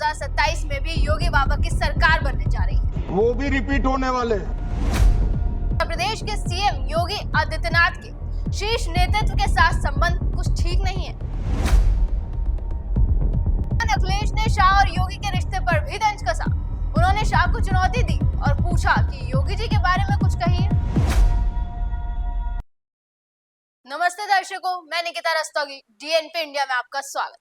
2027 में भी योगी बाबा की सरकार बनने जा रही है। वो भी रिपीट होने वाले। उत्तर प्रदेश के सीएम योगी आदित्यनाथ के शीर्ष नेतृत्व के साथ संबंध कुछ ठीक नहीं है। अखिलेश ने शाह और योगी के रिश्ते पर भी तंज कसा। उन्होंने शाह को चुनौती दी और पूछा कि योगी जी के बारे में कुछ कहिए। नमस्ते दर्शकों, मैं निकिता रस्तोगी, डीएनपी इंडिया में आपका स्वागत।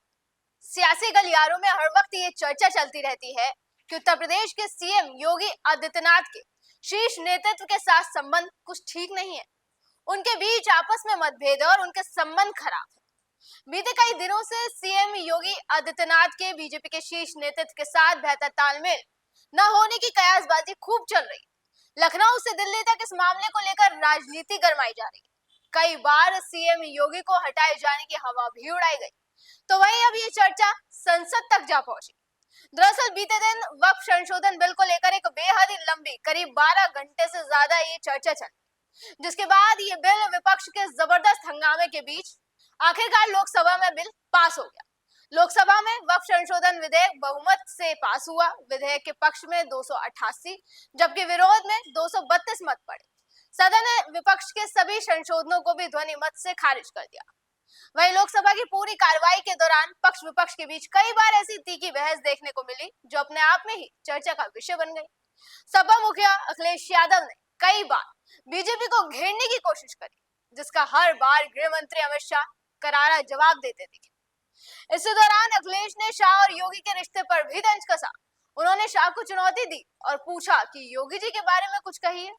सियासी गलियारों में हर वक्त ये चर्चा चलती रहती है कि उत्तर प्रदेश के सीएम योगी आदित्यनाथ के शीर्ष नेतृत्व के साथ संबंध कुछ ठीक नहीं है। उनके बीच आपस में मतभेद और उनके संबंध खराब है। बीते कई दिनों से सीएम योगी आदित्यनाथ के बीजेपी के शीर्ष नेतृत्व के साथ बेहतर तालमेल न होने की कयासबाजी खूब चल रही। लखनऊ से दिल्ली तक इस मामले को लेकर राजनीति गरमाई जा रही है। कई बार सीएम योगी को हटाए जाने की हवा भी उड़ाई गई, तो वहीं अब ये चर्चा संसद तक जा पहुंची। दरअसल बीते दिन वक्फ संशोधन बिल को लेकर एक बेहद ही लंबी, करीब 12 घंटे से ज्यादा ये चर्चा चली, जिसके बाद ये बिल विपक्ष के जबरदस्त हंगामे के बीच आखिरकार लोकसभा में बिल पास हो गया। लोकसभा में वक्फ संशोधन विधेयक बहुमत से पास हुआ। विधेयक के पक्ष में 288 जबकि विरोध में 232 मत पड़े। सदन ने विपक्ष के सभी संशोधनों को भी ध्वनि मत से खारिज कर दिया। वहीं लोकसभा की पूरी कार्रवाई के दौरान पक्ष विपक्ष के बीच कई बार ऐसी तीखी बहस देखने को मिली जो अपने आप में ही चर्चा का विषय बन गई। सपा मुखिया अखिलेश यादव ने कई बार बीजेपी को घेरने की कोशिश करी, जिसका हर बार गृह मंत्री अमित शाह करारा जवाब देते दिखे। इस दौरान अखिलेश ने शाह और योगी के रिश्ते पर भी तंज कसा। उन्होंने शाह को चुनौती दी और पूछा कि योगी जी के बारे में कुछ कहिए,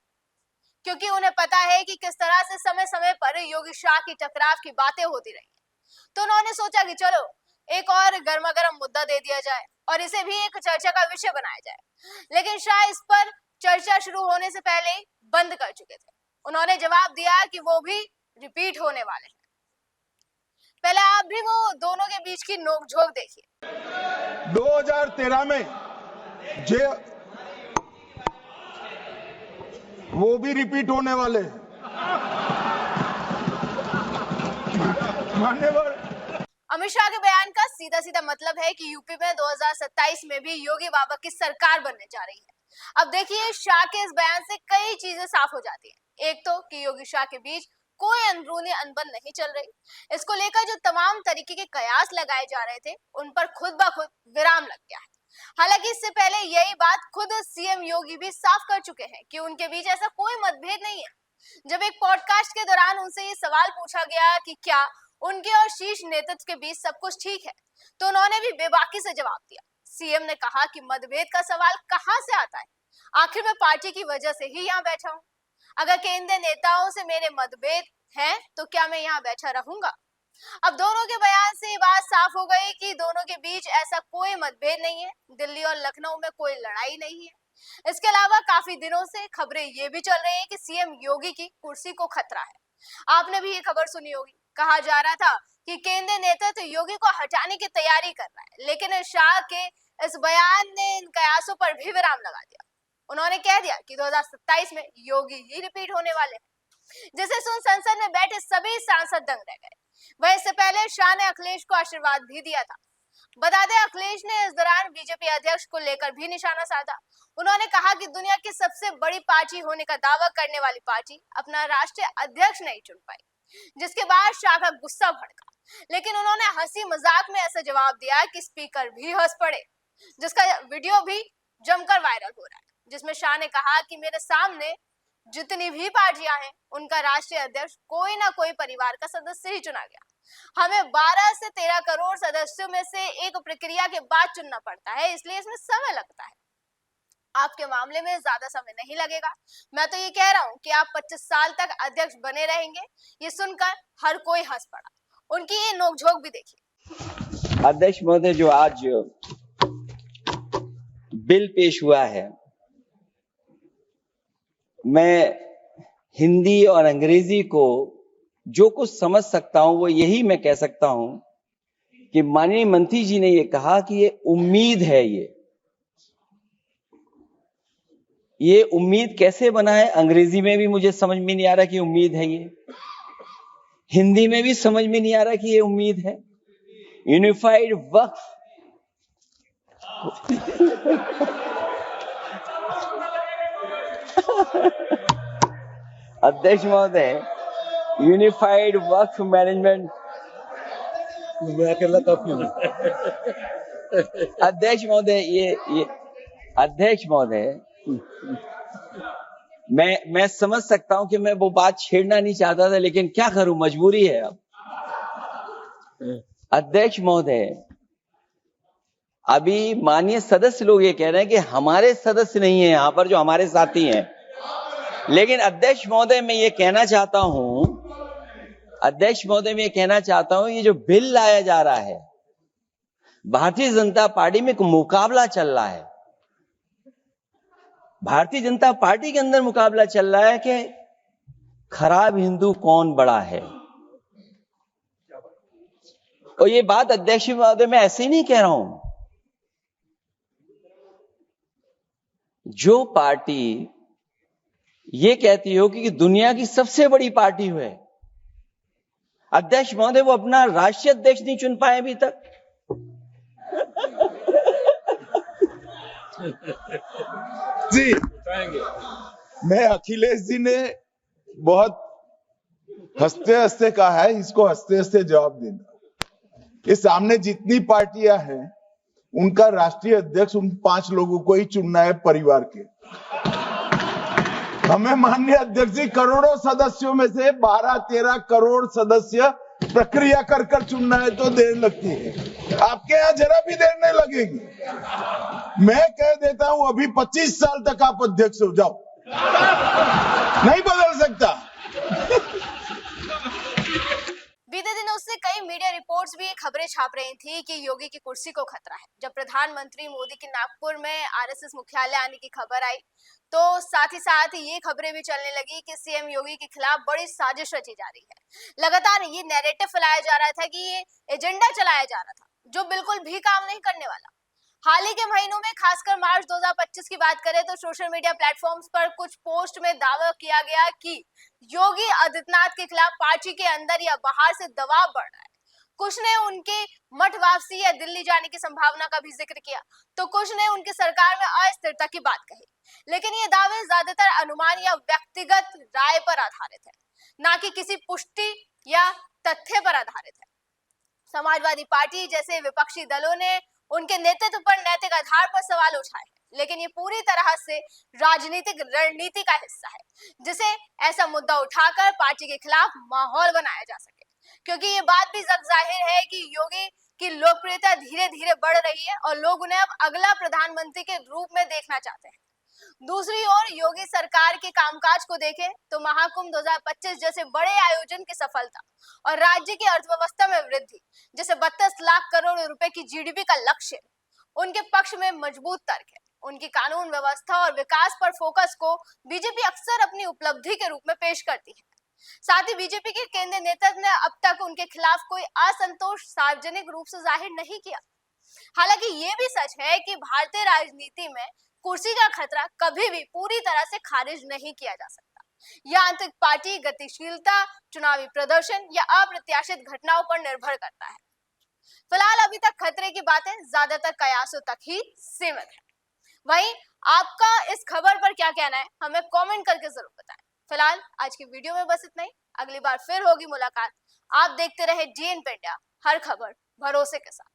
क्योंकि उन्हें पता है कि किस तरह से समय समय पर योगी शाह की टकराव की बातें होती रही हैं। तो उन्होंने सोचा कि चलो एक और गर्मा गर्म मुद्दा दे दिया जाए और इसे भी एक चर्चा का विषय बनाया जाए। लेकिन शाह इस पर चर्चा शुरू होने से पहले ही बंद कर चुके थे। उन्होंने जवाब दिया कि वो भी रिपीट होने वाले हैं। पहले आप भी वो दोनों के बीच की नोकझोंक देखिए। 2013 में वो भी रिपीट होने वाले। मान्यवर अमित शाह के बयान का सीधा सीधा मतलब है कि यूपी में 2027 में भी योगी बाबा की सरकार बनने जा रही है। अब देखिए, शाह के इस बयान से कई चीजें साफ हो जाती हैं। एक तो कि योगी शाह के बीच कोई अंदरूनी अनबन नहीं चल रही। इसको लेकर जो तमाम तरीके के कयास लगाए जा रहे थे, उन पर खुद ब खुद विराम लग गया है। हालांकि इससे पहले यही बात खुद सीएम योगी भी साफ कर चुके हैं कि उनके बीच ऐसा कोई मतभेद नहीं है। जब एक पॉडकास्ट के दौरान उनसे ये सवाल पूछा गया कि क्या उनके और शीर्ष नेतृत्व के बीच सब कुछ ठीक है, तो उन्होंने भी बेबाकी से जवाब दिया। सीएम ने कहा कि मतभेद का सवाल कहां से आता है, आखिर मैं पार्टी की वजह से ही यहाँ बैठा हूँ। अगर केंद्रीय नेताओं से मेरे मतभेद हैं तो क्या मैं यहाँ बैठा रहूंगा। अब दोनों के बयान से ये बात साफ हो गई कि दोनों के बीच ऐसा कोई मतभेद नहीं है। दिल्ली और लखनऊ में कोई लड़ाई नहीं है। इसके अलावा काफी दिनों से खबरें ये भी चल रही है कि सीएम योगी की कुर्सी को खतरा है। आपने भी ये खबर सुनी होगी। कहा जा रहा था कि केंद्रीय नेतृत्व योगी को हटाने की तैयारी कर रहा है, लेकिन शाह के इस बयान ने इन कयासों पर भी विराम लगा दिया। उन्होंने कह दिया कि 2027 में योगी ही रिपीट होने वाले हैं, जिसे सुन संसद में बैठे सभी सांसद दंग रह गए। वह इससे पहले शाह ने अखिलेश को आशीर्वाद भी दिया था। बता दें, अखिलेश ने इस दौरान बीजेपी अध्यक्ष को लेकर भी निशाना साधा। उन्होंने कहा कि दुनिया की सबसे बड़ी पार्टी होने का दावा करने वाली पार्टी अपना राष्ट्रीय अध्यक्ष नहीं चुन पाई, जिसके बाद शाह का गुस्सा भड़का। लेकिन उन्होंने हंसी मजाक में ऐसा जवाब दिया कि स्पीकर भी हंस पड़े, जिसका वीडियो भी जमकर वायरल हो रहा है, जिसमें शाह ने कहा कि मेरे सामने जितनी भी पार्टियां हैं, उनका राष्ट्रीय अध्यक्ष कोई ना कोई परिवार का सदस्य ही चुना गया। हमें 12 से 13 करोड़ सदस्यों में से एक प्रक्रिया के बाद चुनना पड़ता है, इसलिए इसमें समय लगता है। आपके मामले में ज्यादा समय नहीं लगेगा। मैं तो ये कह रहा हूँ कि आप 25 साल तक अध्यक्ष बने रहेंगे। ये सुनकर हर कोई हंस पड़ा। उनकी ये नोकझोंक भी देखिए। अध्यक्ष महोदय, जो आज बिल पेश हुआ है, मैं हिंदी और अंग्रेजी को जो कुछ समझ सकता हूं वो यही मैं कह सकता हूं कि माननीय मंत्री जी ने ये कहा कि ये उम्मीद है। ये उम्मीद कैसे बना है, अंग्रेजी में भी मुझे समझ में नहीं आ रहा कि उम्मीद है। ये हिंदी में भी समझ में नहीं आ रहा कि ये उम्मीद है। यूनिफाइड वक्फ अध्यक्ष महोदय, यूनिफाइड वक्फ मैनेजमेंट, मैं अकेला काफी हूँ। अध्यक्ष महोदय, ये अध्यक्ष महोदय, मैं समझ सकता हूं कि मैं वो बात छेड़ना नहीं चाहता था, लेकिन क्या करूं, मजबूरी है अब। अध्यक्ष महोदय, अभी माननीय सदस्य लोग ये कह रहे हैं कि हमारे सदस्य नहीं है यहां पर जो हमारे साथी हैं, लेकिन अध्यक्ष महोदय मैं ये कहना चाहता हूं, अध्यक्ष महोदय मैं ये कहना चाहता हूं, ये जो बिल लाया जा रहा है, भारतीय जनता पार्टी में एक मुकाबला चल रहा है। भारतीय जनता पार्टी के अंदर मुकाबला चल रहा है कि खराब हिंदू कौन बड़ा है। और ये बात अध्यक्ष महोदय मैं ऐसे ही नहीं कह रहा हूं। जो पार्टी ये कहती हो कि दुनिया की सबसे बड़ी पार्टी है, अध्यक्ष महोदय वो अपना राष्ट्रीय अध्यक्ष नहीं चुन पाए अभी तक। जी, मैं अखिलेश जी ने बहुत हंसते हंसते कहा है, इसको हंसते हंसते जवाब देना। ये सामने जितनी पार्टियां हैं उनका राष्ट्रीय अध्यक्ष उन 5 लोगों को ही चुनना है परिवार के। हमें माननीय अध्यक्ष जी करोड़ों सदस्यों में से 12-13 करोड़ सदस्य प्रक्रिया कर कर चुनना है तो देर लगती है। आपके यहाँ जरा भी देर नहीं लगेगी। मैं कह देता हूं अभी 25 साल तक आप अध्यक्ष हो जाओ, नहीं बदल सकता। बीते दिनों से कई मीडिया रिपोर्ट्स भी ये खबरें छाप रही थी कि योगी की कुर्सी को खतरा है। जब प्रधानमंत्री मोदी के नागपुर में आरएसएस मुख्यालय आने की खबर आई, तो साथ ही साथ ये खबरें भी चलने लगी कि सीएम योगी के खिलाफ बड़ी साजिश रची जा रही है। लगातार ये नैरेटिव फैलाया जा रहा था कि ये एजेंडा चलाया जा रहा था जो बिल्कुल भी काम नहीं करने वाला। हाल ही के महीनों में, खासकर मार्च 2025 की बात करें तो सोशल मीडिया प्लेटफॉर्म्स पर कुछ पोस्ट में दावा किया गया कि योगी आदित्यनाथ के खिलाफ पार्टी के अंदर या बाहर से दबाव बढ़ रहा है। कुछ ने उनके मठ वापसी या दिल्ली जाने की संभावना का भी जिक्र किया, तो कुछ ने उनकी सरकार में अस्थिरता की बात कही। लेकिन ये दावे ज्यादातर अनुमान या व्यक्तिगत राय पर आधारित है, ना कि किसी पुष्टि या तथ्य पर आधारित है। समाजवादी पार्टी जैसे विपक्षी दलों ने उनके नेतृत्व पर नैतिक आधार पर सवाल उठाए हैं, लेकिन ये पूरी तरह से राजनीतिक रणनीति का हिस्सा है, जिसे ऐसा मुद्दा उठाकर पार्टी के खिलाफ माहौल बनाया जा सके। क्योंकि ये बात भी जग जाहिर है कि योगी की लोकप्रियता धीरे धीरे बढ़ रही है और लोग उन्हें अब अगला प्रधानमंत्री के रूप में देखना चाहते हैं। दूसरी ओर योगी सरकार के कामकाज को देखें तो महाकुंभ 2025 जैसे बड़े आयोजन की सफलता और राज्य की अर्थव्यवस्था में वृद्धि जैसे 32 लाख करोड़ रुपए की जीडीपी का लक्ष्य उनके पक्ष में मजबूत तर्क है। उनकी कानून व्यवस्था और विकास पर फोकस को बीजेपी अक्सर अपनी उपलब्धि के रूप में पेश करती है। साथ ही बीजेपी के केंद्रीय नेतृत्व ने अब तक उनके खिलाफ कोई असंतोष सार्वजनिक रूप से जाहिर नहीं किया। हालांकि ये भी सच है कि भारतीय राजनीति में कुर्सी का खतरा कभी भी पूरी तरह से खारिज नहीं किया जा सकता। यह आंतरिक पार्टी गतिशीलता, चुनावी प्रदर्शन या अप्रत्याशित घटनाओं पर निर्भर करता है। फिलहाल अभी तक खतरे की बातें ज्यादातर कयासों तक ही सीमित है। वहीं आपका इस खबर पर क्या कहना है, हमें कमेंट करके जरूर बताएं। फिलहाल आज की वीडियो में बस इतना ही। अगली बार फिर होगी मुलाकात। आप देखते रहे GNP इंडिया, हर खबर भरोसे के साथ।